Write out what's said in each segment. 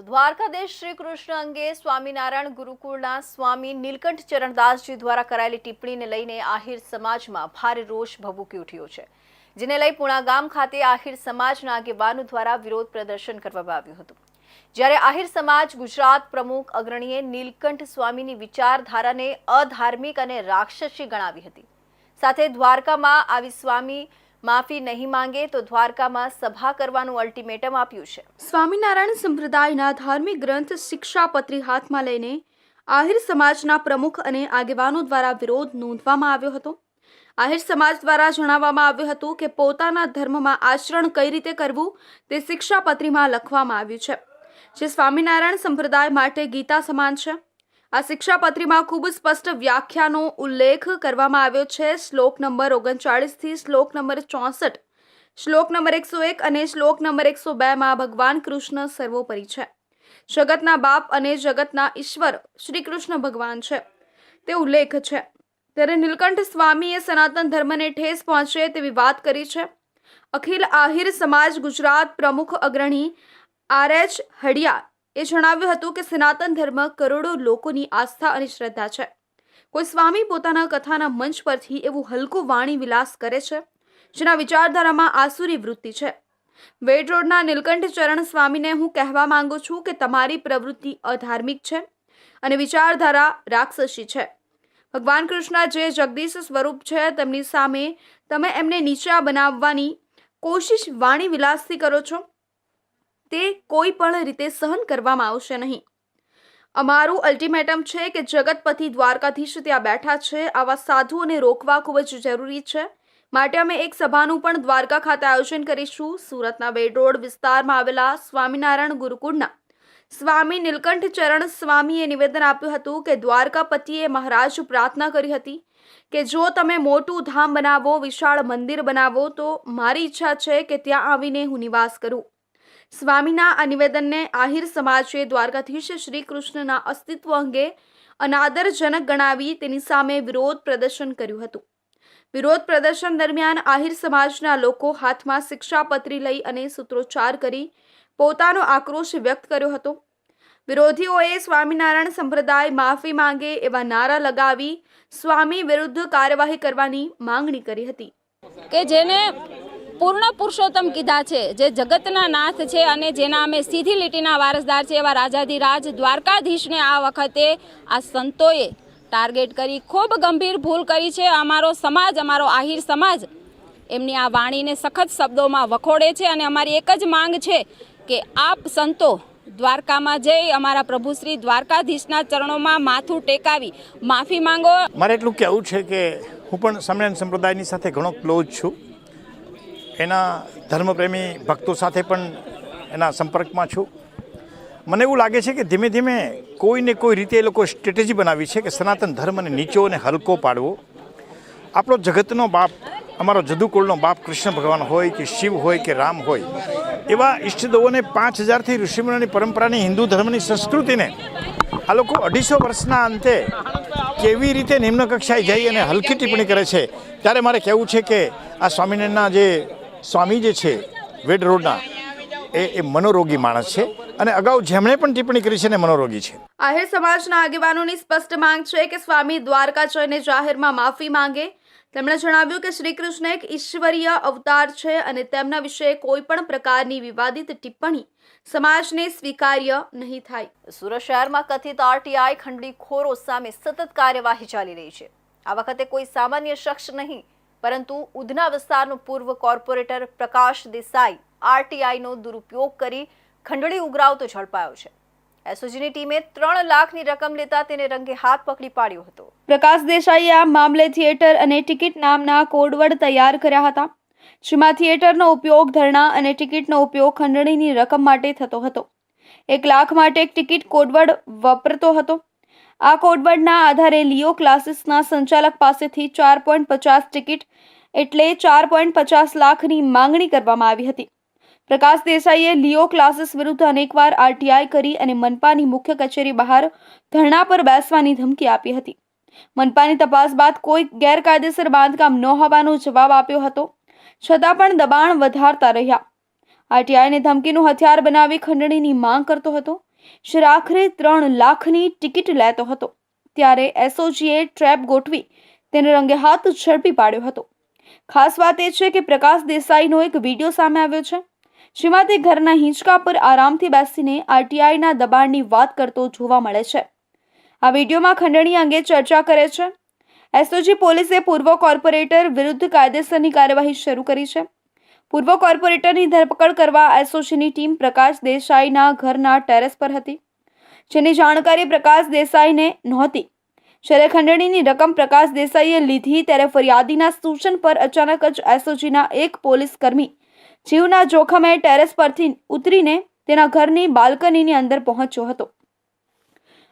તો દ્વારકાધીશ શ્રી કૃષ્ણ અંગે સ્વામિનારાયણ ગુરુકુળના સ્વામી નીલકંઠ ચરણદાસજી દ્વારા કરાયેલી ટિપ્પણીને લઈને આહિર સમાજમાં ભારે રોષ ભભૂકી ઉઠ્યો છે, જેને લઈ પુણા ગામ ખાતે આહિર સમાજના આગેવાનો દ્વારા વિરોધ પ્રદર્શન કરવામાં આવ્યું હતું। જ્યારે આહિર સમાજ ગુજરાત પ્રમુખ અગ્રણીએ નીલકંઠ સ્વામીની વિચારધારાને અધાર્મિક અને રાક્ષસી ગણાવી હતી। સાથે દ્વારકામાં આવી સ્વામી માફી નહીં માંગે તો દ્વારકામાં સભા કરવાનું અલ્ટિમેટમ આપ્યું છે। સ્વામિનારાયણ સંપ્રદાયના ધાર્મિક ગ્રંથ શિક્ષાપત્રી હાથમાં લઈને આહિર સમાજના પ્રમુખ અને આગેવાનો દ્વારા વિરોધ નોંધવામાં આવ્યો હતો। આહિર સમાજ દ્વારા જણાવવામાં આવ્યું હતું કે પોતાના ધર્મમાં આચરણ કઈ રીતે કરવું તે શિક્ષાપત્રીમાં લખવામાં આવ્યું છે, જે સ્વામિનારાયણ સંપ્રદાય માટે ગીતા સમાન છે। આ શિક્ષાપત્રીમાં ખૂબ સ્પષ્ટ વ્યાખ્યાનો ઉલ્લેખ કરવામાં આવ્યો છે। શ્લોક નંબર 39 થી શ્લોક નંબર 64, શ્લોક નંબર 101 અને શ્લોક નંબર 102 માં ભગવાન કૃષ્ણ સર્વોપરી છે, જગતના બાપ અને જગતના ઈશ્વર શ્રી કૃષ્ણ ભગવાન છે તે ઉલ્લેખ છે। ત્યારે નીલકંઠ સ્વામીએ સનાતન ધર્મને ઠેસ પહોંચે તેવી વાત કરી છે। અખિલ આહિર સમાજ ગુજરાત પ્રમુખ અગ્રણી R.H. હડિયા એ જણાવ્યું હતું કે સનાતન ધર્મ કરોડો લોકોની આસ્થા અને શ્રદ્ધા છે। કોઈ સ્વામી પોતાના કથાના મંચ પરથી એવું હલકું વાણી વિલાસ કરે છે જેના વિચારધારામાં આસુરી વૃત્તિ છે। વેડ રોડના નીલકંઠ ચરણ સ્વામીને હું કહેવા માંગુ છું કે તમારી પ્રવૃત્તિ અધાર્મિક છે અને વિચારધારા રાક્ષસી છે। ભગવાન કૃષ્ણ જે જગદીશ સ્વરૂપ છે તેમની સામે તમે એમને નીચા બનાવવાની કોશિશ વાણી વિલાસથી કરો છો તે કોઈ પણ રીતે સહન કરવામાં આવશે નહીં। અમારું અલ્ટિમેટમ છે કે જગતપતિ દ્વારકાધીશ ત્યાં બેઠા છે, આવા સાધુઓને રોકવા ખૂબ જ જરૂરી છે, માટે અમે એક સભાનું પણ દ્વારકા ખાતે આયોજન કરીશું। સુરતના વેડ રોડ વિસ્તારમાં આવેલા સ્વામિનારાયણ ગુરુકુળના સ્વામી નીલકંઠ ચરણ સ્વામીએ નિવેદન આપ્યું હતું કે દ્વારકાપતિએ મહારાજ પ્રાર્થના કરી હતી કે જો તમે મોટું ધામ બનાવો, વિશાળ મંદિર બનાવો તો મારી ઈચ્છા છે કે ત્યાં આવીને હું નિવાસ કરું। સ્વામીના આ નિવેદનને આહિર સમાજે દ્વારકાધીશ શ્રી કૃષ્ણના અસ્તિત્વ અંગે અનાદરજનક ગણાવી તેની સામે વિરોધ પ્રદર્શન કર્યું હતું। વિરોધ પ્રદર્શન દરમિયાન આહિર સમાજના લોકો હાથમાં શિક્ષાપત્રી લઈ અને સૂત્રોચ્ચાર કરી પોતાનો આક્રોશ વ્યક્ત કર્યો હતો। વિરોધીઓએ સ્વામિનારાયણ સંપ્રદાય માફી માંગે એવા નારા લગાવી સ્વામી વિરુદ્ધ કાર્યવાહી કરવાની માંગણી કરી હતી કે જેને પૂર્ણ પુરુષોત્તમ કીધા છે, જે જગતના નાથ છે અને જેના અમે સીધી લીટીના વારસદાર છે એવા રાજાધિરાજ દ્વારકાધીશને આ વખતે આ સંતોએ ટાર્ગેટ કરી ખૂબ ગંભીર ભૂલ કરી છે। અમારો સમાજ, અમારો આહિર સમાજ એમની આ વાણીને સખત શબ્દોમાં વખોડે છે અને અમારી એક જ માંગ છે કે આપ સંતો દ્વારકામાં જઈ અમારા પ્રભુ શ્રી દ્વારકાધીશના ચરણોમાં માથું ટેકાવી માફી માંગો। મારે એટલું કહેવું છે કે હું પણ સ્વામિનારાયણ સંપ્રદાયની સાથે ઘણો ક્લોઝ છું, એના ધર્મપ્રેમી ભક્તો સાથે પણ એના સંપર્કમાં છું। મને એવું લાગે છે કે ધીમે ધીમે કોઈને કોઈ રીતે એ લોકો સ્ટ્રેટેજી બનાવી છે કે સનાતન ધર્મને નીચો અને હલકો પાડવો। આપણો જગતનો બાપ, અમારો જદુકુળનો બાપ કૃષ્ણ ભગવાન હોય કે શિવ હોય કે રામ હોય, એવા ઈષ્ટદેવોને 5000થી ઋષિમુનિની પરંપરાની હિન્દુ ધર્મની સંસ્કૃતિને આ લોકો 250 વર્ષના અંતે કેવી રીતે નિમ્ન કક્ષાએ જઈ અને હલકી ટિપ્પણી કરે છે। ત્યારે મારે કહેવું છે કે આ સ્વામિનારાયણના જે સ્વામી જે છે વેડ રોડના એ મનોરોગી માણસ છે અને અગાઉ જેમણે પણ ટિપ્પણી કરી છે ને મનોરોગી છે। આહિર સમાજના આગેવાનોની સ્પષ્ટ માંગ છે કે સ્વામી દ્વારકા જઈને જાહેરમાં માફી માંગે। તેમણે જણાવ્યું કે શ્રી કૃષ્ણ એક ઈશ્વરીય અવતાર છે અને તેમના વિશે કોઈ પણ પ્રકારની વિવાદિત ટિપ્પણી સમાજને સ્વીકાર્ય નહીં થાય। સુરત શહેરમાં કથિત આરટીઆઈ ખંડણીખોરો સામે સતત કાર્યવાહી ચાલી રહી છે। આ વખતે કોઈ સામાન્ય શખ્સ નહીં પરંતુ ઉધના વિસ્તારનો પૂર્વ કોર્પોરેટર પ્રકાશ દેસાઈ આરટીઆઈનો દુરુપયોગ કરી ખંડણી ઉઘરાવતો ઝડપાયો છે। એસઓજીની ટીમે 3 લાખની રકમ લેતા તેને રંગે હાથ પકડી પાડ્યો હતો। પ્રકાશ દેસાઈએ આ મામલે થિયેટર અને ટિકિટ નામના કોડવર્ડ તૈયાર કર્યા હતા, જેમાં થિયેટરનો ઉપયોગ ધરણા અને ટિકિટનો ઉપયોગ ખંડણીની રકમ માટે થતો હતો। 1 લાખ માટે એક ટિકિટ કોડવર્ડ વાપરતો હતો। આ કોડવર્ડના આધારે લિયો ક્લાસીસના સંચાલક પાસેથી 4.50 ટિકિટ એટલે 4.50 લાખની માંગણી કરવામાં આવી હતી। પ્રકાશ દેસાઈએ લિયો ક્લાસીસ વિરુદ્ધ અનેકવાર આરટીઆઈ કરી અને મનપાની મુખ્ય કચેરી બહાર ધરણા પર બેસવાની ધમકી આપી હતી। મનપાની તપાસ બાદ કોઈ ગેરકાયદેસર બાંધકામ ન હોવાનો જવાબ આપ્યો હતો, છતાં પણ દબાણ વધારતા રહ્યા। આરટીઆઈને ધમકીનું હથિયાર બનાવી ખંડણીની માંગ કરતો હતો। શેર આખરે 3 લાખની ટિકિટ લેતો હતો ત્યારે એસઓજીએ ટ્રેપ ગોઠવી તેને રંગે હાથ ઝડપી પાડ્યો હતો. ખાસ વાત એ છે કે પ્રકાશ દેસાઈનો એક વિડીયો સામે આવ્યો છે જેમાં તે ઘરના હિંચકા પર આરામથી બેસીને આરટીઆઈના દબાણની વાત કરતો જોવા મળે છે. આ વિડીયોમાં ખંડણી અંગે ચર્ચા કરે છે. એસઓજી પોલીસે પૂર્વ કોર્પોરેટર વિરુદ્ધ કાયદેસરની કાર્યવાહી શરૂ કરી છે. પૂર્વ કોર્પોરેટરની ધરપકડ કરવા એસઓજીની ટીમ પ્રકાશ દેસાઈના ઘરના ટેરેસ પર હતી જેની જાણકારી પ્રકાશ દેસાઈને નહોતી. જ્યારે ખંડણીની રકમ પ્રકાશ દેસાઈએ લીધી ત્યારે ફરિયાદીના સૂચન પર અચાનક જ એસઓજીના એક પોલીસ કર્મી જીવના જોખમે ટેરેસ પરથી ઉતરીને તેના ઘરની બાલ્કનીની અંદર પહોંચ્યો હતો.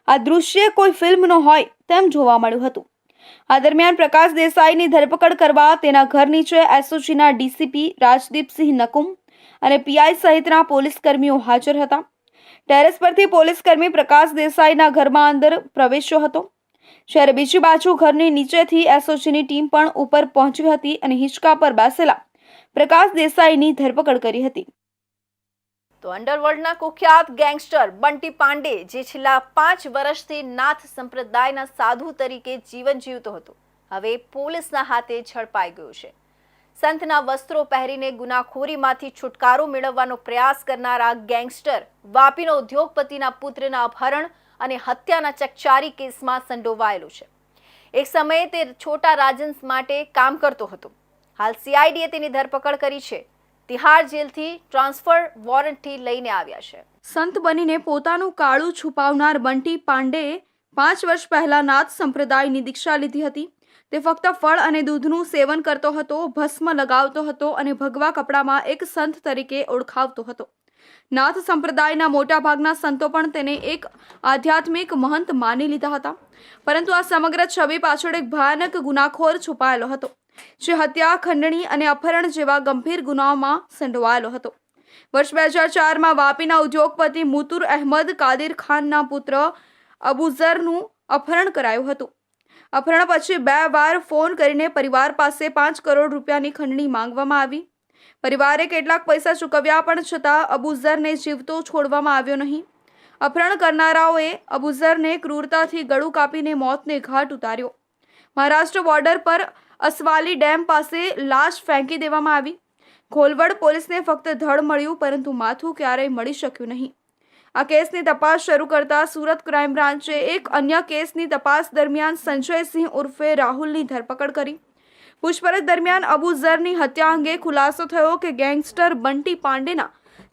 આ દૃશ્ય કોઈ ફિલ્મનો હોય તેમ જોવા મળ્યું હતું. આ દરમિયાન પ્રકાશ દેસાઈની ધરપકડ કરવા તેના ઘર નીચે એસઓજીના ડીસીપી રાજદીપસિંહ નકુમ અને પીઆઈ સહિતના પોલીસ કર્મીઓ હાજર હતા. ટેરેસ પરથી પોલીસ કર્મી પ્રકાશ દેસાઈના ઘરમાં અંદર પ્રવેશ્યો હતો જ્યારે બીજી બાજુ ઘરની નીચેથી એસઓજીની ટીમ પણ ઉપર પહોંચી હતી અને હિંચકા પર બેસેલા પ્રકાશ દેસાઈની ધરપકડ કરી હતી. તો અંડરવર્લ્ડના કુખ્યાત ગેંગસ્ટર બંટી પાંડે જે છેલ્લા 5 વર્ષથી નાથ સંપ્રદાયના સાધુ તરીકે જીવન જીવતો હતો હવે પોલીસના હાથે ઝડપાઈ ગયો છે. સંતના વસ્ત્રો પહેરીને ગુનાખોરીમાંથી છુટકારો મેળવવાનો પ્રયાસ કરનારા ગેંગસ્ટર વાપીનો ઉદ્યોગપતિના પુત્રના અપહરણ અને હત્યાના ચકચારી કેસમાં સંડોવાયેલો છે. એક સમયે તે છોટા રાજન્સ માટે કામ કરતો હતો. હાલ સીઆઈડીએ તેની ધરપકડ કરી છે. તિહાર જેલથી ટ્રાન્સફર વોરંટથી લઈને આવ્યા છે. સંત બનીને પોતાનું કાળું છુપાવનાર બંટી પાંડેએ 5 વર્ષ પહેલા નાથ સંપ્રદાયની દીક્ષા લીધી હતી. તે ફક્ત ફળ અને દૂધનું સેવન કરતો હતો, ભસ્મ લગાવતો હતો અને ભગવા કપડામાં એક સંત તરીકે ઓળખાવતો હતો. નાથ સંપ્રદાયના મોટાભાગના સંતો પણ તેને એક આધ્યાત્મિક મહંત માની લીધા હતા. પરંતુ આ સમગ્ર છબી પાછળ એક ભયાનક ગુનાખોર છુપાયેલો હતો જે હત્યા, ખંડણી અને અપહરણ જેવા ગંભીર ગુનાઓમાં સંડોવાયેલો હતો. વર્ષ 2004માં વાપીના ઉદ્યોગપતિ મુતુર અહેમદ કાદિર ખાનના પુત્ર અબુઝરનું અપહરણ કરાયું હતું. અપહરણ પછી 2 વાર ફોન કરીને પરિવાર પાસે 5 કરોડ રૂપિયાની ખંડણી માંગવામાં આવી. પરિવારે કેટલાક પૈસા ચૂકવ્યા પણ છતાં અબુઝરને જીવતો છોડવામાં આવ્યો નહીં. અપહરણ કરનારાઓએ અબુઝરને ક્રૂરતાથી ગળું કાપીને મોતને ઘાટ ઉતાર્યો. મહારાષ્ટ્ર બોર્ડર પર અસવાલી ડેમ પાસે લાશ ફેંકી દેવામાં આવી. ઘોલવડ પોલીસને ફક્ત ધડ મળ્યું પરંતુ માથું ક્યારેય મળી શક્યું નહીં. આ કેસની તપાસ શરૂ કરતા સુરત ક્રાઇમ બ્રાન્ચે એક અન્ય કેસની તપાસ દરમિયાન સંજયસિંહ ઉર્ફે રાહુલની ધરપકડ કરી. પૂછપરછ દરમિયાન અબુઝરની હત્યા અંગે ખુલાસો થયો કે ગેંગસ્ટર બંટી પાંડેના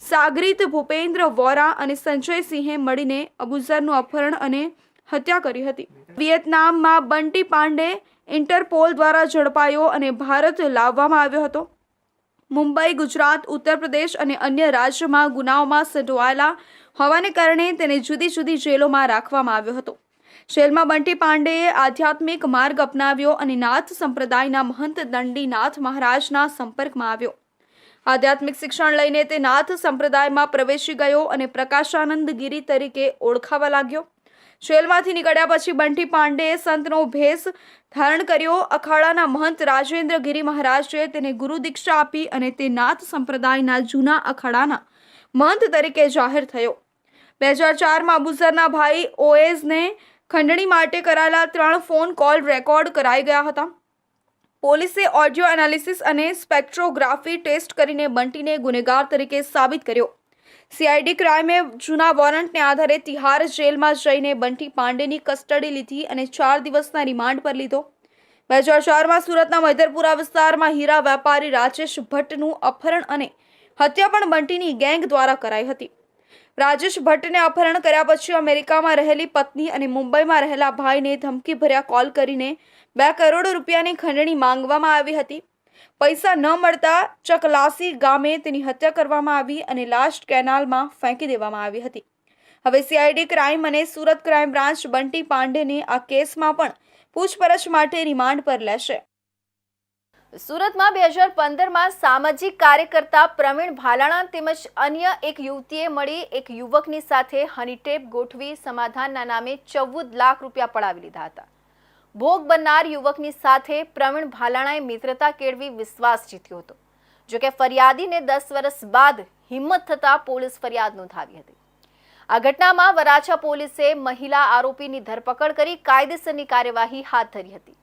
સાગરીત ભૂપેન્દ્ર વોરા અને સંજયસિંહે મળીને અબુઝરનું અપહરણ અને હત્યા કરી હતી. વિયેતનામમાં બંટી પાંડે ઇન્ટરપોલ દ્વારા ઝડપાયો અને ભારત લાવવામાં આવ્યો હતો. મુંબઈ, ગુજરાત, ઉત્તર પ્રદેશ અને અન્ય રાજ્યોમાં ગુનાઓમાં સંડોવાયેલા હોવાને કારણે તેને જુદી જુદી જેલોમાં રાખવામાં આવ્યો હતો. જેલમાં બંટી પાંડેએ આધ્યાત્મિક માર્ગ અપનાવ્યો અને નાથ સંપ્રદાયના મહંત દંડીનાથ મહારાજના સંપર્કમાં આવ્યો. આધ્યાત્મિક શિક્ષણ લઈને તે નાથ સંપ્રદાયમાં પ્રવેશી ગયો અને પ્રકાશાનંદ ગિરી તરીકે ઓળખાવા લાગ્યો. જેલમાંથી નીકળ્યા પછી બંટી પાંડેએ સંતનો ભેસ ધારણ કર્યો. અખાડાના મહંત રાજેન્દ્ર ગિરી મહારાજે તેને ગુરુ દીક્ષા આપી અને તે નાથ સંપ્રદાયના જૂના અખાડાના મહંત તરીકે જાહેર થયો. 2004માં અબુઝરના ભાઈ ઓએઝને ખંડણી માટે કરાયેલા 3 ફોન કોલ રેકોર્ડ કરાઈ ગયા હતા. પોલીસે ઓડિયો એનાલિસિસ અને સ્પેક્ટ્રોગ્રાફી ટેસ્ટ કરીને બંટીને ગુનેગાર તરીકે સાબિત કર્યો. સીઆઈડી ક્રાઇમે જૂના વોરંટને આધારે તિહાર જેલમાં જઈને બંટી પાંડેની કસ્ટડી લીધી અને 4 દિવસના રિમાન્ડ પર લીધો. 2004માં સુરતના મૈદરપુરા વિસ્તારમાં હીરા વેપારી રાજેશ ભટ્ટનું અપહરણ અને હત્યા પણ બંટીની ગેંગ દ્વારા કરાઈ હતી. રાજેશ ભટ્ટને અપહરણ કર્યા પછી અમેરિકામાં રહેલી પત્ની અને મુંબઈમાં રહેલા ભાઈને ધમકીભર્યા કોલ કરીને 2 કરોડ રૂપિયાની ખંડણી માંગવામાં આવી હતી. પૈસા ન મળતા ચકલાસી ગામે તેની હત્યા કરવામાં આવી અને લાશ કેનાલમાં ફેંકી દેવામાં આવી હતી. હવે સીઆઈડી ક્રાઇમ અને સુરત ક્રાઇમ બ્રાન્ચ બંટી પાંડેને આ કેસમાં પણ પૂછપરછ માટે રિમાન્ડ પર લેશે. સુરતમાં 2015માં સામાજિક કાર્યકર્તા પ્રવીણ ભાલાણા તેમજ અન્ય એક યુવતીએ મળી એક યુવકની સાથે હનીટેપ ગોઠવી સમાધાનના નામે 14 લાખ રૂપિયા પડાવી લીધા હતા. ભોગ બનનાર યુવકની સાથે પ્રવીણ ભાલાણાએ મિત્રતા કેળવી વિશ્વાસ જીત્યો હતો. જોકે ફરિયાદીને 10 વર્ષ બાદ હિંમત થતા પોલીસ ફરિયાદ નોંધાવી હતી. આ ઘટનામાં વરાછા પોલીસે મહિલા આરોપીની ધરપકડ કરી કાયદેસરની કાર્યવાહી હાથ ધરી હતી,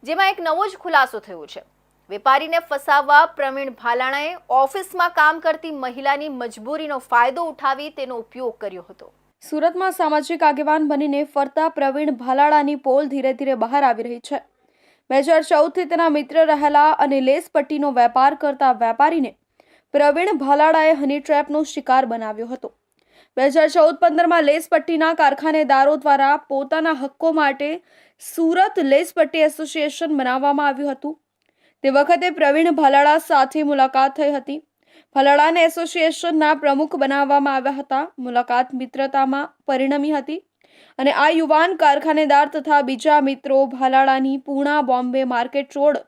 જેમાં એક નવો જ ખુલાસો થયો છે। વેપારીને ફસાવવા પ્રવીણ ભાલાણાએ ઓફિસમાં કામ કરતી મહિલાની મજબૂરીનો ફાયદો ઉઠાવી તેનો ઉપયોગ કર્યો હતો। સુરતમાં સામાજિક આગેવાન બનીને ફરતા પ્રવીણ ભાલાળાની પોલ ધીરે ધીરે બહાર આવી રહી છે। 2014થી તેના મિત્ર રહેલા અને લેસ પટ્ટીનો વેપાર કરતા વેપારીને પ્રવીણ ભાલાળાએ હની ટ્રેપનો શિકાર બનાવ્યો હતો। 2014-15માં લેસ પટ્ટીના કારખાનેદારો દ્વારા પોતાના હક્કો માટે સુરત લેસ પટ્ટી એસોસિએશન બનાવવામાં આવ્યું હતું। તે વખતે પ્રવીણ ભાલાળા સાથે મુલાકાત થઈ હતી। ભાલાળાને એસોસિએશનના પ્રમુખ બનાવવામાં આવ્યા હતા। મુલાકાત મિત્રતામાં પરિણમી હતી અને આ યુવાન કારખાનેદાર તથા બીજા મિત્રો ભાલાળાની પૂણા બોમ્બે માર્કેટ રોડ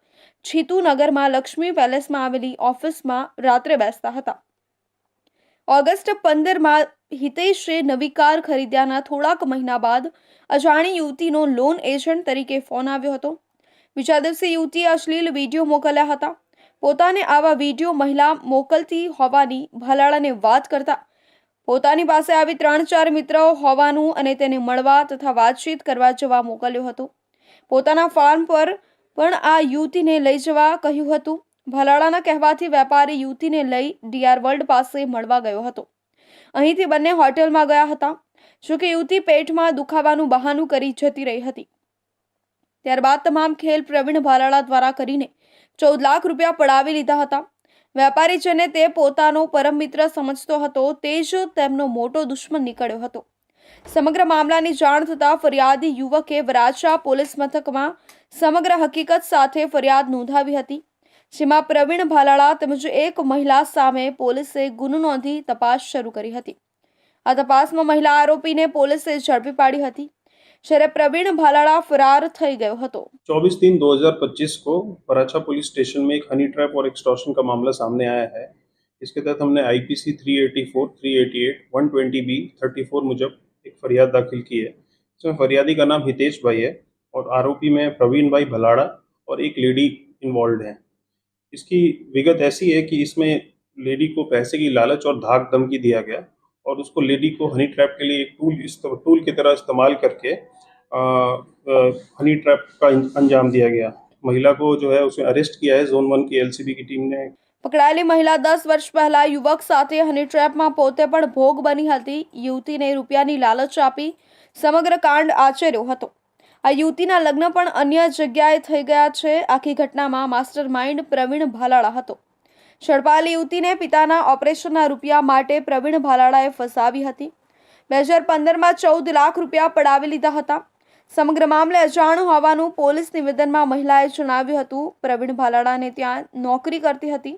છીતુનગરમાં લક્ષ્મી પેલેસમાં આવેલી ઓફિસમાં રાત્રે બેસતા હતા। ઓગસ્ટ 15માં હિતેશે નવી કાર ખરીદ્યાના થોડાક મહિના બાદ અજાણી યુવતીનો લોન એજન્ટ તરીકે ફોન આવ્યો હતો। બીજા દિવસે યુવતીએ અશ્લીલ વિડીયો મોકલ્યા હતા। પોતાને આવા વિડીયો મહિલા મોકલતી હોવાની ભાલાળાને વાત કરતા પોતાની પાસે આવી 3-4 મિત્રો હોવાનું અને તેને મળવા તથા વાતચીત કરવા જવા મોકલ્યો હતો। પોતાના ફાર્મ પર પણ આ યુવતીને લઈ જવા કહ્યું હતું। ભાલાળાના કહેવાથી વેપારી યુવતીને લઈ ડીઆર વર્લ્ડ પાસે મળવા ગયો હતો। અહીંથી બંને હોટેલમાં ગયા હતા, જોકે યુવતી પેટમાં દુખાવાનું બહાનું કરી જતી રહી હતી। ત્યારબાદ તમામ ખેલ પ્રવીણ ભાલાળા દ્વારા કરીને 14 લાખ રૂપિયા પડાવી લીધા હતા। વેપારી જેને તે પોતાનો પરમ મિત્ર સમજતો હતો તે જ તેમનો મોટો દુશ્મન નીકળ્યો હતો। સમગ્ર મામલાની જાણ થતાં ફરિયાદી યુવકે વરાછા પોલીસ મથકમાં સમગ્ર હકીકત સાથે ફરિયાદ નોંધાવી હતી, જેમાં પ્રવીણ ભાલાળા તેમજ એક મહિલા સામે પોલીસે ગુનો નોંધી તપાસ શરૂ કરી હતી। આ તપાસમાં મહિલા આરોપીને પોલીસે ઝડપી પાડી હતી, જ્યારે પ્રवीण भालाड़ा फरार થઈ ગયો હતો। 24/3/2025 को वराछा पुलिस स्टेशन में एक हनी ट्रैप और एक्सटॉर्शन का मामला सामने आया है। इसके तहत हमने आईपीसी 384, 388, 120B, 34 मुजब एक फरियाद दाखिल की है। इसमें फरियादी का नाम हितेश भाई है और आरोपी में प्रवीण भाई भलाड़ा और एक लेडी इन्वॉल्व है। इसकी विगत ऐसी है कि इसमें लेडी को पैसे की लालच और धाक धमकी दिया गया और उसको लेडी को हनी ट्रैप के लिए एक टूल की तरह इस्तेमाल करके हनी ट्रैप का अंजाम दिया गया। महिला को जो है उसमें अरेस्ट किया है। जोन 1 की एलसीबी की टीम ने। પકડાયેલી મહિલા 10 વર્ષ પહેલા યુવક સાથે હની ટ્રેપમાં પોતે પણ ભોગ બની હતી। યુવતીને રૂપિયાની લાલચ આપી સમગ્ર કાંડ આચર્યો હતો। આ યુવતીના લગ્ન પણ અન્ય જગ્યાએ થઈ ગયા છે। આખી ઘટનામાં માસ્ટર માઇન્ડ પ્રવીણ ભાલાળા હતો। ઝડપાયેલી યુવતીને પિતાના ઓપરેશનના રૂપિયા માટે પ્રવીણ ભાલાળાએ ફસાવી હતી। 2015માં 14 લાખ રૂપિયા પડાવી લીધા હતા। સમગ્ર મામલે અજાણ હોવાનું પોલીસ નિવેદનમાં મહિલાએ જણાવ્યું હતું। પ્રવીણ ભાલાળાને ત્યાં નોકરી કરતી હતી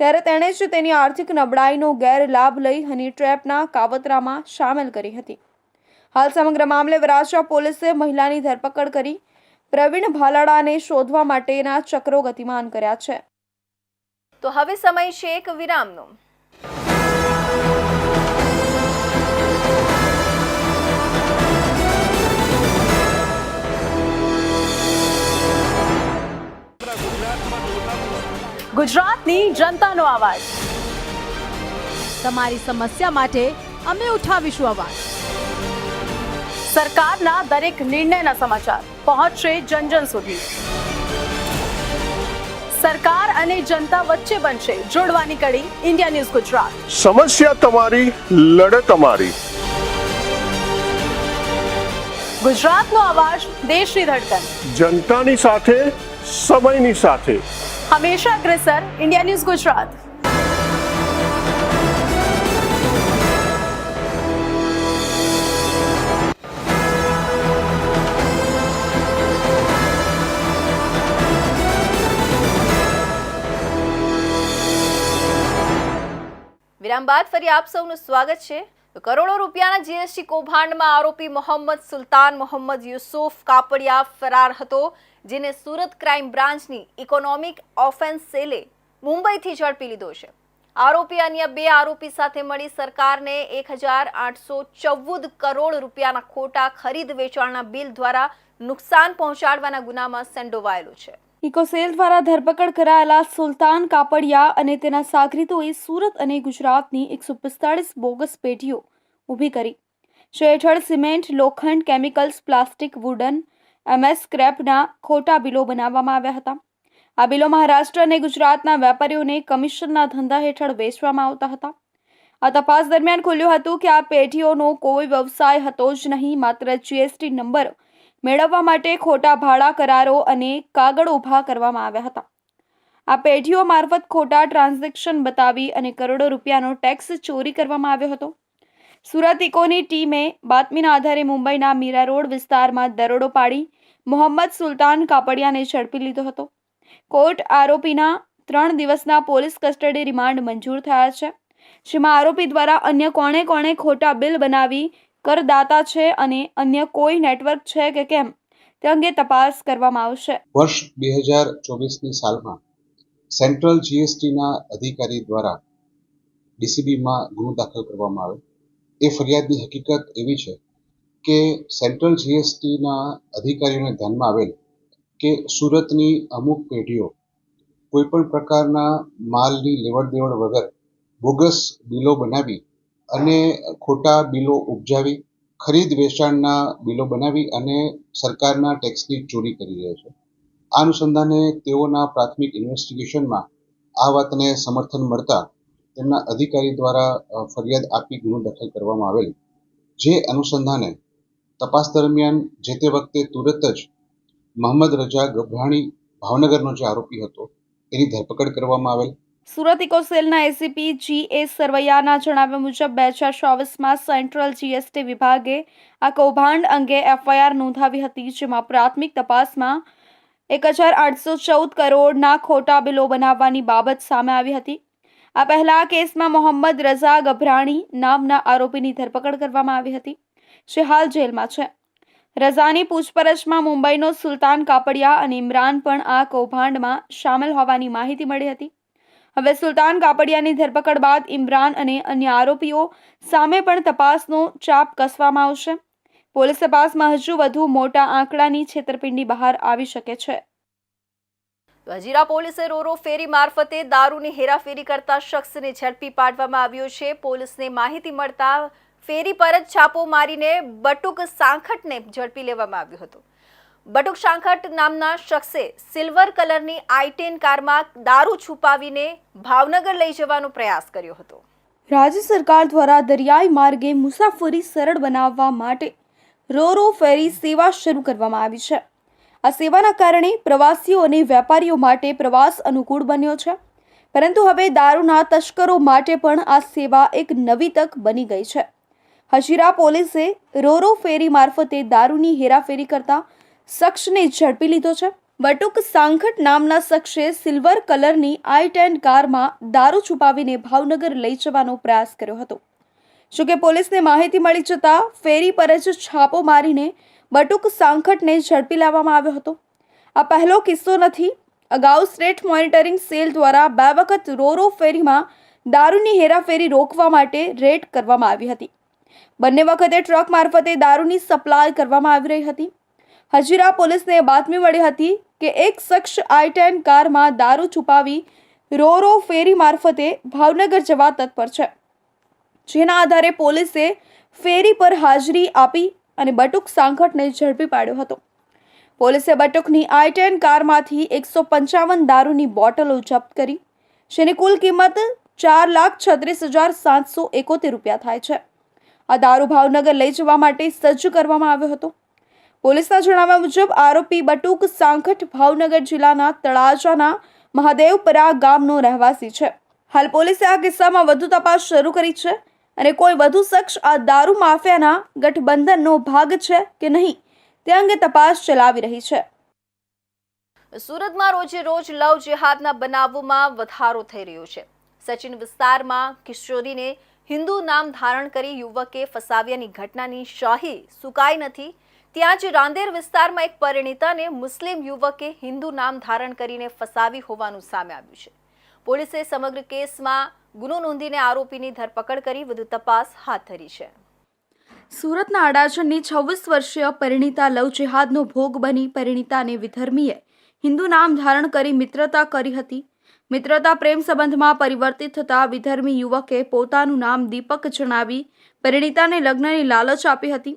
ત્યારે તેણે જ તેની આર્થિક નબળાઈનો ગેરલાભ લઈ હની ટ્રેપના કાવતરામાં સામેલ કરી હતી। હાલ સમગ્ર મામલે વરાછા પોલીસે મહિલાની ધરપકડ કરી પ્રવીણ ભાલાળાને શોધવા માટેના ચક્રો ગતિમાન કર્યા છે। તો હવે સમય છે એક વિરામનો। ગુજરાતની જનતાનો અવાજ, તમારી સમસ્યા માટે અમે ઉઠાવીશું અવાજ। સરકારના દરેક નિર્ણયના સમાચાર પહોંચશે જન જન સુધી। સરકાર અને જનતા વચ્ચે બનશે જોડવાની કડી ઇન્ડિયા ન્યૂઝ ગુજરાત। સમસ્યા તમારી, લડત અમારી। ગુજરાતનો અવાજ, દેશની ધડકન, જનતાની સાથે, સમયની સાથે, હંમેશા અગ્રેસર ઇન્ડિયા ન્યૂઝ ગુજરાત। વિરામ બાદ ફરી આપ સૌનું સ્વાગત છે। કરોડો રૂપિયાના જીએસટી કૌભાંડમાં આરોપી મોહમ્મદ સુલતાન મોહમ્મદ યુસુફ કાપડિયા ફરાર હતો, જેને સુરત ક્રાઇમ બ્રાન્ચની ઇકોનોમિક ઓફેન્સ સેલે મુંબઈથી ઝડપી લીધો છે। આરોપી અન્ય 2 આરોપી સાથે મળી સરકારને 1814 કરોડ રૂપિયાના ખોટા ખરીદ વેચાણના બિલ દ્વારા નુકસાન પહોંચાડવાના ગુનામાં સંડોવાયેલો છે। ઇકોસેલ દ્વારા ધરપકડ કરાયેલા સુલતાન કાપડિયા અને તેના સાગરીતોએ સુરત અને ગુજરાતની 145 બોગસ પેઢીઓ ઊભી કરી જે હેઠળ સિમેન્ટ, લોખંડ, કેમિકલ્સ, પ્લાસ્ટિક, વુડન, MS સ્ક્રેપના ખોટા બિલો બનાવવામાં આવ્યા હતા. આ બિલો મહારાષ્ટ્ર અને ગુજરાતના વેપારીઓને કમિશનના ધંધા હેઠળ વેચવામાં આવતા હતા. આ તપાસ દરમિયાન ખુલ્યું હતું કે આ પેઢીઓનો કોઈ વ્યવસાય હતો જ નહીં, માત્ર GST નંબર મેળવવા માટે ખોટા ભાડા કરારો અને કાગળ ઊભા કરવામાં આવ્યા હતા. આ પેઢીઓ મારફત ખોટા ટ્રાન્ઝેક્શન બતાવી અને કરોડો રૂપિયાનો ટેક્સ ચોરી કરવામાં આવ્યો હતો. સુરત ઇકોની ટીમે બાતમીના આધારે મુંબઈના મીરા રોડ વિસ્તારમાં દરોડો પાડી મોહમ્મદ સુલતાન કાપડિયાને ઝડપી લીધો હતો. કોર્ટ આરોપીના 3 દિવસના પોલીસ કસ્ટડી રિમાન્ડ મંજૂર થયા છે, જેમાં આરોપી દ્વારા અન્ય કોણે ખોટા બિલ બનાવી કરદાતા છે અને અન્ય કોઈ નેટવર્ક છે કે કેમ તે અંગે તપાસ કરવામાં આવશે. વર્ષ 2024ની સાલમાં સેન્ટ્રલ GSTના અધિકારી દ્વારા DCBમાં ગુનો દાખલ કરવામાં આવ્યો. એ ફરિયાદની હકીકત એવી છે કે સેન્ટ્રલ GSTના અધિકારીઓને ધ્યાનમાં આવેલ કે સુરતની અમુક પેઢીઓ કોઈપણ પ્રકારના માલની લેવડ દેવડ વગર બોગસ બિલો બનાવી અને ખોટા બિલો ઉપજાવી ખરીદ વેચાણના બિલો બનાવી અને સરકારના ટેક્સની ચોરી કરી રહ્યા છે. આ અનુસંધાને તેઓના પ્રાથમિક ઇન્વેસ્ટિગેશનમાં આ વાતને સમર્થન મળતા તેમના અધિકારી દ્વારા ફરિયાદ આપી ગુનો દાખલ કરવામાં આવેલ. જે અનુસંધાને તપાસ દરમિયાન જે તે વખતે તુરત જ મોહમ્મદ રજા ગભરાણી ભાવનગરનો જે આરોપી હતો એની ધરપકડ કરવામાં આવેલ. સુરત ઇકો સેલના ACP G.A. સરવૈયાના જણાવ્યા મુજબ 2024માં સેન્ટ્રલ GST વિભાગે આ કૌભાંડ અંગે FIR નોંધાવી હતી, જેમાં પ્રાથમિક તપાસમાં 1814 કરોડના ખોટા બિલો બનાવવાની બાબત સામે આવી હતી. આ પહેલા આ કેસમાં મોહમ્મદ રઝા ગભરાણી નામના આરોપીની ધરપકડ કરવામાં આવી હતી, જે હાલ જેલમાં છે. રઝાની પૂછપરછમાં મુંબઈનો સુલતાન કાપડિયા અને ઇમરાન પણ આ કૌભાંડમાં સામેલ હોવાની માહિતી મળી હતી. હવે સુલતાન કાપડિયાની ધરપકડ બાદ ઇમરાન અને અન્ય આરોપીઓ સામે પણ તપાસનો ચાપ કસવામાં આવશે. પોલીસ તપાસમાં હજુ વધુ મોટા આંકડાની છેતરપિંડી બહાર આવી શકે છે. વજીરા પોલીસે રોરો ફેરી મારફતે દારૂની હેરાફેરી કરતા શખ્સને ઝડપી પાડવામાં આવ્યો છે. પોલીસને માહિતી મળતા ફેરી પર જ છાપો મારીને બટુક સાંખટને ઝડપી લેવામાં આવ્યો હતો. બટુક સાંખટ નામના શખ્સે સિલ્વર કલરની i10 કારમાં દારૂ છુપાવીને ભાવનગર લઈ જવાનો પ્રયાસ કર્યો હતો. રાજ્ય સરકાર દ્વારા દરિયાઈ માર્ગે મુસાફરી સરળ બનાવવા માટે રોરો ફેરી સેવા શરૂ કરવામાં આવી છે. આ સેવાના કારણે પ્રવાસીઓ અને વેપારીઓ માટે પ્રવાસ અનુકૂળ બન્યો છે, પરંતુ હવે દારૂના તસ્કરો માટે પણ આ સેવા એક નવી તક બની ગઈ છે. હજીરા પોલીસે રોરો ફેરી મારફતે દારૂની હેરાફેરી કરતા શખ્સને ઝડપી લીધો છે. બટુક સાંખટ નામના શખ્સે સિલ્વર કલરની i10 કારમાં દારૂ છુપાવીને ભાવનગર લઈ જવાનો પ્રયાસ કર્યો હતો. જોકે પોલીસને માહિતી મળી જતા ફેરી પર જ છાપો મારીને બટુક સાંખટને ઝડપી લેવામાં આવ્યો હતો. આ પહેલો કિસ્સો નથી. અગાઉ સ્ટેટ મોનિટરિંગ સેલ દ્વારા 2 વખત રોરો ફેરીમાં દારૂની હેરાફેરી રોકવા માટે રેડ કરવામાં આવી હતી. બંને વખતે ટ્રક મારફતે દારૂની સપ્લાય કરવામાં આવી રહી હતી. હજીરા પોલીસને બાતમી મળી હતી કે એક શખ્સ i10 કારમાં દારૂ છુપાવી રોરો ફેરી મારફતે ભાવનગર જવા તત્પર છે, જેના આધારે પોલીસે ફેરી પર હાજરી આપી અને બટુક સાંખટને ઝડપી પાડ્યો હતો. પોલીસે બટુકની i10 કારમાંથી 155 દારૂની બોટલો જપ્ત કરી, જેની કુલ કિંમત 4,36,771 રૂપિયા થાય છે. આ દારૂ ભાવનગર લઈ જવા માટે સજ્જ કરવામાં આવ્યો હતો. પોલીસના જણાવ્યા મુજબ આરોપી બટુક સાંખટ ભાવનગર જિલ્લાના તળાજાના મહાદેવપરા ગામનો રહેવાસી છે. હાલ પોલીસે આ કિસ્સામાં વધુ તપાસ શરૂ કરી છે અને કોઈ વધુ શખ્સ આ દારૂ માફિયાના ગઠબંધનનો ભાગ છે કે નહીં તે અંગે તપાસ ચલાવી રહી છે. સુરતમાં રોજે રોજ લવ જેહાદના બનાવોમાં વધારો થઈ રહ્યો છે. સચિન વિસ્તારમાં કિશોરીને હિન્દુ નામ ધારણ કરી યુવકે ફસાવ્યાની ઘટનાની શાહી સુકાઈ નથી. ત્યાં જ રાંદેર વિસ્તારમાં એક પરિણીતાને મુસ્લિમ યુવકે હિન્દુ નામ ધારણ કરીને ફસાવી હોવાનું સામે આવ્યું છે. પોલીસે સમગ્ર કેસમાં ગુનો નોંધીને આરોપીની ધરપકડ કરી વધુ તપાસ હાથ ધરી છે. સુરતના અડાજણની 26 વર્ષીય પરિણીતા લવ જેહાદનો ભોગ બની પરિણીતાને વિધર્મીએ હિન્દુ નામ ધારણ કરી મિત્રતા કરી હતી. મિત્રતા પ્રેમ સંબંધમાં પરિવર્તિત થતા વિધર્મી યુવકે પોતાનું નામ દીપક જણાવી પરિણીતાને લગ્નની લાલચ આપી હતી.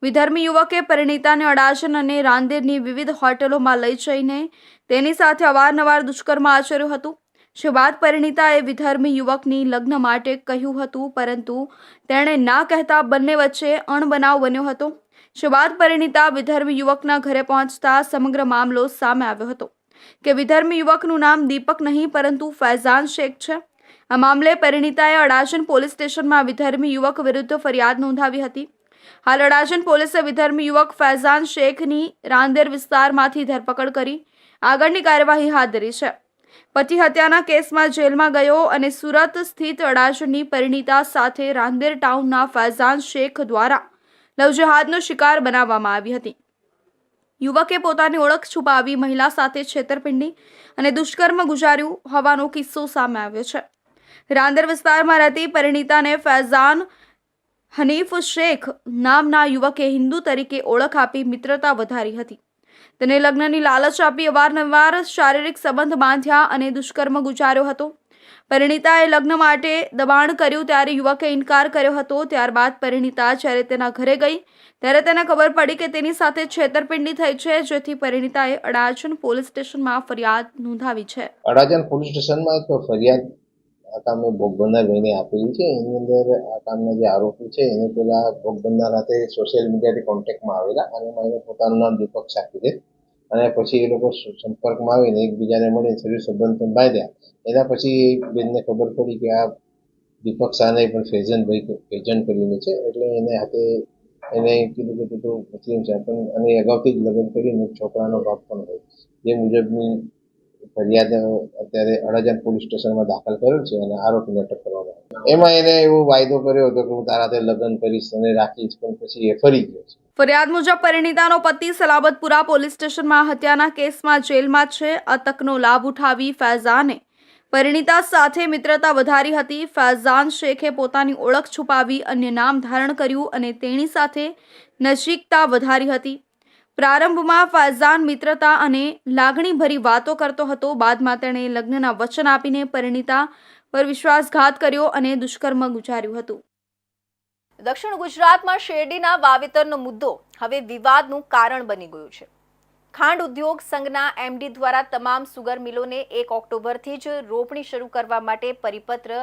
વિધર્મી યુવકે પરિણીતાને અડાજણ અને રાંદેરની વિવિધ હોટલોમાં લઈ જઈને તેની સાથે અવારનવાર દુષ્કર્મ આચર્યું હતું. જે બાદ પરિણીતાએ વિધર્મી યુવકની લગ્ન માટે કહ્યું હતું, પરંતુ તેણે ના કહેતા બંને વચ્ચે અણબનાવ બન્યો હતો. જે બાદ પરિણીતા વિધર્મી યુવકના ઘરે પહોંચતા સમગ્ર મામલો સામે આવ્યો હતો કે વિધર્મી યુવકનું નામ દીપક નહીં પરંતુ ફૈઝાન શેખ છે. આ મામલે પરિણીતાએ અડાજણ પોલીસ સ્ટેશનમાં વિધર્મી યુવક વિરુદ્ધ ફરિયાદ નોંધાવી હતી. હાલ અડાજણ પોલીસે વિધર્મી યુવક ફૈઝાન શેખની રાંદેર વિસ્તારમાંથી ધરપકડ કરી આગળની કાર્યવાહી હાથ ધરી છે. પતિ હત્યાના કેસમાં જેલમાં ગયો અને સુરત સ્થિત અડાજણની પરિણીતા સાથે રાંદેર ટાઉનના ફૈઝાન શેખ દ્વારા લવજેહાદનો શિકાર બનાવવામાં આવી હતી. યુવકે પોતાની ઓળખ છુપાવી મહિલા સાથે છેતરપિંડી અને દુષ્કર્મ ગુજાર્યું હોવાનો કિસ્સો સામે આવ્યો છે. રાંદેર વિસ્તારમાં રહેતી પરિણીતાને ફૈઝાન હનીફ શેખ નામના યુવકે હિન્દુ તરીકે ઓળખ આપી મિત્રતા વધારી હતી. તેને લગ્નની લાલચ આપી અવારનવાર શારીરિક સંબંધ બાંધ્યા અને દુષ્કર્મ ગુજાર્યો હતો. પરિણીતાએ લગ્ન માટે દબાણ કર્યું ત્યારે યુવકે ઇનકાર કર્યો હતો. ત્યારબાદ પરિણીતા જ્યારે તેના ઘરે ગઈ ત્યારે તેને ખબર પડી કે તેની સાથે છેતરપિંડી થઈ છે, જેથી પરિણીતાએ અડાજણ પોલીસ સ્ટેશનમાં ફરિયાદ નોંધાવી છે. અડાજણ પોલીસ સ્ટેશનમાં એક ફરિયાદ આ કામે ભોગ બનનાર ભાઈને આપેલી છે. એની અંદર આ કામના જે આરોપી છે એને પેલા ભોગ બનનાર સાથે સોશિયલ મીડિયાથી કોન્ટેક્ટમાં આવેલા અને એને પોતાનું નામ દીપક સાકી દે અને પછી એ લોકો સંપર્કમાં આવીને એકબીજાને મળીને શરીર સંબંધ પણ બાંધ્યા. એના પછી બેનને ખબર પડી કે આ દીપક શાહને પણ ફેજન કરીને છે, એટલે એને હાથે એને કીધું કે તું મુસ્લિમ છે પણ અને અગાઉથી જ લગ્ન કરીને છોકરાનો બાપ પણ હોય. જે મુજબની ફરિયાદ અત્યારે અડાજણ પોલીસ સ્ટેશનમાં દાખલ કરેલ છે અને આરોપીને અટક કરવામાં આવી. એમાં એને એવો વાયદો કર્યો હતો કે હું તારા હાથે લગ્ન કરીશ અને રાખીશ, પણ પછી એ ફરી ગયો છે. ફરિયાદ મુજબ પરિણીતાનો પતિ સલાબતપુરા પોલીસ સ્ટેશનમાં હત્યાના કેસમાં જેલમાં છે. આ તકનો લાભ ઉઠાવી ફૈઝાને પરિણીતા સાથે મિત્રતા વધારી હતી. ફૈઝાન શેખે પોતાની ઓળખ છુપાવી અન્ય નામ ધારણ કર્યું અને તેની સાથે નજીકતા વધારી હતી. પ્રારંભમાં ફૈઝાન મિત્રતા અને લાગણીભરી વાતો કરતો હતો. બાદમાં તેણે લગ્નના વચન આપીને પરિણીતા પર વિશ્વાસઘાત કર્યો અને દુષ્કર્મ ગુજાર્યું હતું. દક્ષિણ ગુજરાતમાં શેરડીના વાવેતરનો મુદ્દો હવે વિવાદનું કારણ બની ગયું છે. ખાંડ ઉદ્યોગ સંઘના એમડી દ્વારા તમામ સુગર મિલોને 1 ઓક્ટોબરથી જ રોપણી શરૂ કરવા માટે પરિપત્ર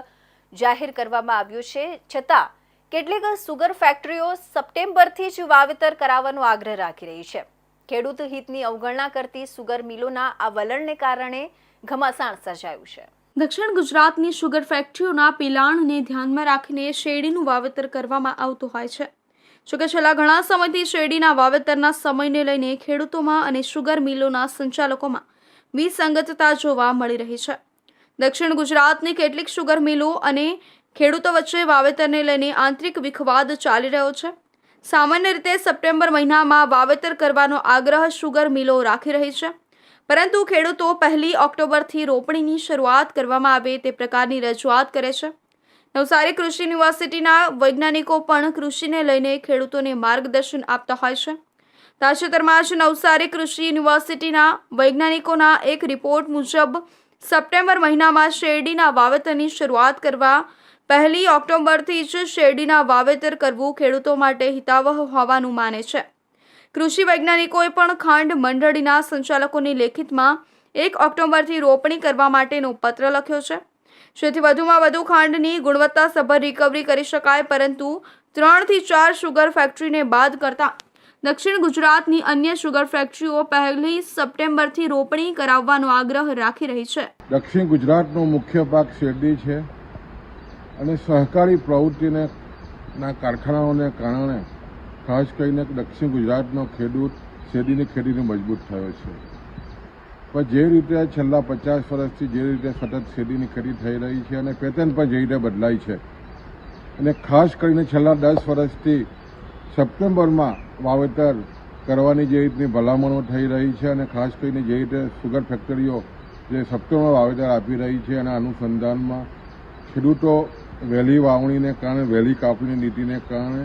જાહેર કરવામાં આવ્યો છે. છતાં કેટલીક સુગર ફેક્ટરીઓ સપ્ટેમ્બરથી જ વાવેતર કરાવવાનો આગ્રહ રાખી રહી છે. ખેડૂત હિતની અવગણના કરતી સુગર મિલોના આ વલણને કારણે ઘમાસાણ સર્જાયું છે. દક્ષિણ ગુજરાતની શુગર ફેક્ટરીઓના પિલાણને ધ્યાનમાં રાખીને શેરડીનું વાવેતર કરવામાં આવતું હોય છે. જોકે છેલ્લા ઘણા સમયથી શેરડીના વાવેતરના સમયને લઈને ખેડૂતોમાં અને શુગર મિલોના સંચાલકોમાં વિસંગતતા જોવા મળી રહી છે. દક્ષિણ ગુજરાતની કેટલીક શુગર મિલો અને ખેડૂતો વચ્ચે વાવેતરને લઈને આંતરિક વિખવાદ ચાલી રહ્યો છે. સામાન્ય રીતે સપ્ટેમ્બર મહિનામાં વાવેતર કરવાનો આગ્રહ શુગર મિલો રાખી રહી છે, પરંતુ ખેડૂતો 1 ઓક્ટોબરથી રોપણીની શરૂઆત કરવામાં આવે તે પ્રકારની રજૂઆત કરે છે. નવસારી કૃષિ યુનિવર્સિટીના વૈજ્ઞાનિકો પણ કૃષિને લઈને ખેડૂતોને માર્ગદર્શન આપતા હોય છે. તાજેતરમાં જ નવસારી કૃષિ યુનિવર્સિટીના વૈજ્ઞાનિકોના એક રિપોર્ટ મુજબ સપ્ટેમ્બર મહિનામાં શેરડીના વાવેતરની શરૂઆત કરવા 1 ઓક્ટોબરથી જ શેરડીના વાવેતર કરવું ખેડૂતો માટે હિતાવહ હોવાનું માને છે. કૃષિ વૈજ્ઞાનિકોએ પણ ખાંડ મંડળીના સંચાલકોની લેખિતમાં 1 ઓક્ટોબરથી રોપણી કરવા માટેનો પત્ર લખ્યો છે, જેથી વધુમાં વધુ ખાંડની ગુણવત્તાસભર રિકવરી કરી શકાય. પરંતુ 3 થી 4 શુગર ફેક્ટરીને બાદ કરતા દક્ષિણ ગુજરાતની અન્ય શુગર ફેક્ટરીઓ 1 સપ્ટેમ્બરથી રોપણી કરાવવાનો આગ્રહ રાખી રહી છે. દક્ષિણ ગુજરાતનો મુખ્ય પાક શેરડી છે અને સહકારી પ્રવૃત્તિના કારખાનાઓને કારણે ખાસ કરીને દક્ષિણ ગુજરાતનો ખેડૂત શેરડીની ખેતીને મજબૂત થયો છે. પણ જે રીતે છેલ્લા 50 વર્ષથી જે રીતે સતત શેરડીની ખેતી થઈ રહી છે અને પેટર્ન પણ જે રીતે બદલાઈ છે અને ખાસ કરીને છેલ્લા 10 વર્ષથી સપ્ટેમ્બરમાં વાવેતર કરવાની જે રીતની ભલામણો થઈ રહી છે અને ખાસ કરીને જે રીતે સુગર ફેક્ટરીઓ જે સપ્ટેમ્બરમાં વાવેતર આપી રહી છે અને અનુસંધાનમાં ખેડૂતો વહેલી વાવણીને કારણે વહેલી કાપણીની નીતિને કારણે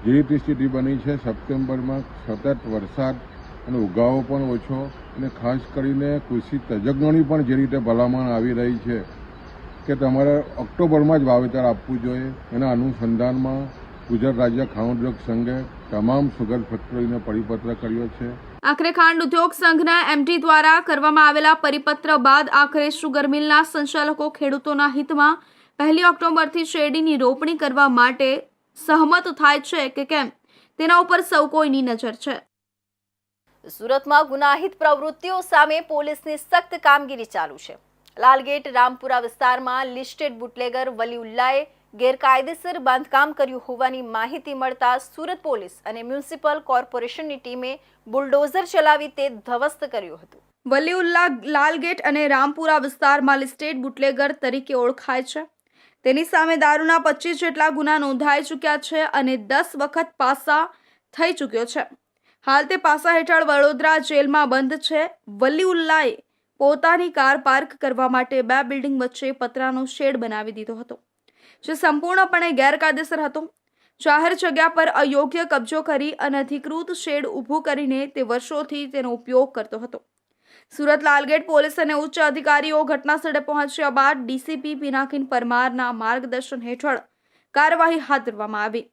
જે રીતે સ્થિતિ બની છે સપ્ટેમ્બરમાં સતત વરસાદ અને ઉગાવો પણ ઓછો, અને ખાસ કરીને કૃષિ તજજ્ઞોની પણ જે રીતે ભલામણ આવી રહી છે કે તમારે ઓક્ટોબરમાં જ વાવેતર આપવું જોઈએ, એના અનુસંધાનમાં ગુજરાત રાજ્ય ખાંડ ઉદ્યોગ સંઘે તમામ સુગર ફેક્ટરીને પરિપત્ર કર્યો છે. આખરે ખાંડ ઉદ્યોગ સંઘના એમડી દ્વારા કરવામાં આવેલા પરિપત્ર બાદ આખરે શુગર મિલના સંચાલકો ખેડૂતોના હિતમાં 1 ઓક્ટોબરથી શેરડીની રોપણી કરવા માટે સહમત થાય છે કે કેમ, તેના ઉપર સૌ કોઈની નજર છે. સુરતમાં ગુનાહિત પ્રવૃત્તિઓ સામે પોલીસની સખ્ત કામગીરી ચાલુ છે. લાલગેટ રામપુરા વિસ્તારમાં લિસ્ટેડ બુટલેગર વલીઉલ્લાએ ગેરકાયદેસર બાંધકામ કર્યું હોવાની માહિતી મળતા સુરત પોલીસ અને મ્યુનિસિપલ કોર્પોરેશનની ટીમે બુલડોઝર ચલાવી તે ધ્વસ્ત કર્યું હતું. વલીઉલ્લા લાલગેટ અને રામપુરા વિસ્તારમાં લિસ્ટેડ બુટલેગર તરીકે ઓળખાય છે. તેની સામે દારૂના 25 જેટલા ગુના નોંધાઈ ચૂક્યા છે અને 10 વખત પાસા થઈ ચૂક્યો છે. હાલ તે પાસા હેઠળ વડોદરા જેલમાં બંધ છે. વલીઉલ્લાએ પોતાની કાર પાર્ક કરવા માટે 2 બિલ્ડિંગ વચ્ચે પતરાનો શેડ બનાવી દીધો હતો, જે સંપૂર્ણપણે ગેરકાયદેસર હતો. જાહેર જગ્યા પર અયોગ્ય કબજો કરી અનધિકૃત શેડ ઊભું કરીને તે વર્ષોથી તેનો ઉપયોગ કરતો હતો. સુરત લાલગેટ પોલીસ અને ઉચ્ચ અધિકારીઓ ઘટનાસ્થળે પહોંચ્યા બાદ ડીસીપી પિનાકીન પરમારના માર્ગદર્શન હેઠળ કાર્યવાહી હાથ ધરવામાં આવી.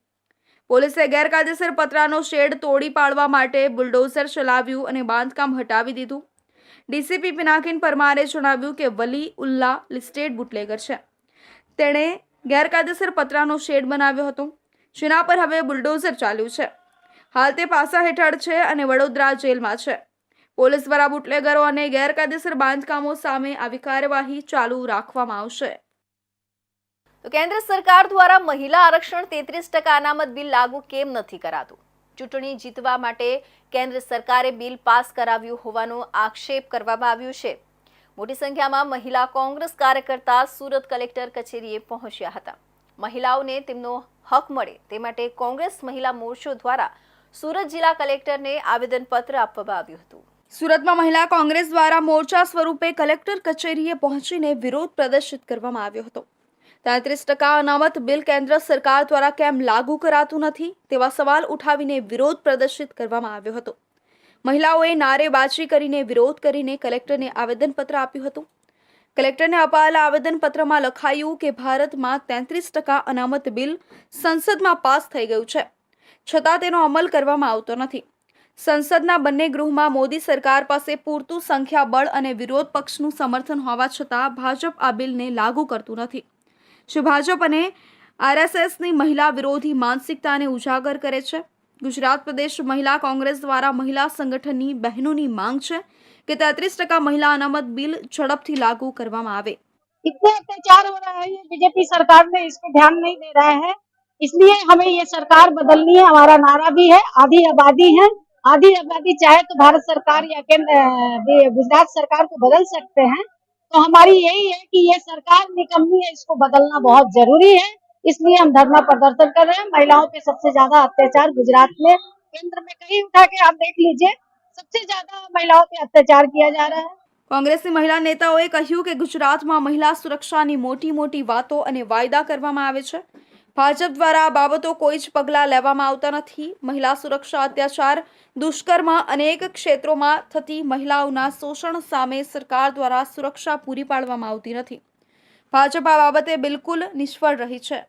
પોલીસે ગેરકાયદેસર પતરાનો શેડ તોડી પાડવા માટે બુલડોઝર ચલાવ્યું અને બાંધકામ હટાવી દીધું. ડીસીપી પિનાકીન પરમારે જણાવ્યું કે વલીઉલ્લા લિસ્ટેડ બુટલેગર છે. તેણે ગેરકાયદેસર પતરાનો શેડ બનાવ્યો હતો, જેના પર હવે બુલડોઝર ચાલ્યું છે. હાલ તે પાસા હેઠળ છે અને વડોદરા જેલમાં છે. પોલીસ દ્વારા બુટલેગરો અને ગેરકાયદેસર બાંધકામો સામે આવી કાર્યવાહી ચાલુ રાખવામાં આવશે. તો કેન્દ્ર સરકાર દ્વારા મહિલા આરક્ષણ 33% અનામત બિલ લાગુ કેમ નથી કરાતું? ચૂંટણી જીતવા માટે કેન્દ્ર સરકારે બિલ પાસ કરાવ્યું હોવાનો આક્ષેપ કરવામાં આવ્યો છે. મોટી સંખ્યામાં મહિલા કોંગ્રેસ કાર્યકર્તા સુરત કલેક્ટર કચેરીએ પહોંચ્યા હતા. મહિલાઓને તેમનો હક મળે તે માટે કોંગ્રેસ મહિલા મોરચો દ્વારા સુરત જિલ્લા કલેક્ટરને આવેદનપત્ર આપવામાં આવ્યું હતું. સુરતમાં મહિલા કોંગ્રેસ દ્વારા મોરચા સ્વરૂપે કલેક્ટર કચેરીએ પહોંચીને વિરોધ પ્રદર્શિત કરવામાં આવ્યો હતો. 33% અનામત બિલ કેન્દ્ર સરકાર દ્વારા કેમ લાગુ કરાતું નથી તેવા સવાલ ઉઠાવીને વિરોધ પ્રદર્શિત કરવામાં આવ્યો હતો. મહિલાઓએ નારેબાજી કરીને વિરોધ કરીને કલેક્ટરને આવેદનપત્ર આપ્યું હતું. કલેક્ટરને અપાયેલા આવેદનપત્રમાં લખાયું કે ભારતમાં 33% અનામત બિલ સંસદમાં પાસ થઈ ગયું છે, છતાં તેનો અમલ કરવામાં આવતો નથી. સંસદના બંને ગૃહમાં મોદી સરકાર પાસે પૂરતું સંખ્યાબળ અને વિરોધ પક્ષનું સમર્થન હોવા છતાં ભાજપ આ બિલને લાગુ કરતું નથી. જે ભાજપ અને આરએસએસની મહિલા વિરોધી માનસિકતાને ઉજાગર કરે છે. ગુજરાત પ્રદેશ મહિલા કોંગ્રેસ દ્વારા મહિલા સંગઠનની બહેનોની માંગ છે कि 33% महिला अनामत बिल झड़पથી लागू કરવામાં આવે. इतने अत्याचार हो रहा है, ये बीजेपी सरकार ने इस पे ध्यान नहीं दे रहा है, इसलिए हमें ये सरकार बदलनी है. हमारा नारा भी है आधी आबादी है, आधी आबादी चाहे तो भारत सरकार या गुजरात सरकार को बदल सकते हैं. तो हमारी यही है कि ये सरकार निकम्मी है, इसको बदलना बहुत जरूरी है. इसलिए हम धरना प्रदर्शन कर रहे हैं. महिलाओं पे सबसे ज्यादा अत्याचार गुजरात में, केंद्र में कहीं उठा के आप देख लीजिए, सबसे ज्यादा महिलाओं पे अत्याचार किया जा रहा है. કોંગ્રેસની મહિલા નેતાઓએ કહ્યું કે ગુજરાતમાં મહિલા સુરક્ષાની મોટી મોટી વાતો અને વાયદા કરવામાં આવે છે. ભાજપ દ્વારા આ બાબતો કોઈ જ પગલાં લેવામાં આવતા નથી. મહિલા સુરક્ષા, અત્યાચાર, દુષ્કર્મ, અનેક ક્ષેત્રોમાં થતી મહિલાઓના શોષણ સામે સરકાર દ્વારા સુરક્ષા પૂરી પાડવામાં આવતી નથી. ભાજપ આ બાબતે બિલકુલ નિષ્ફળ રહી છે.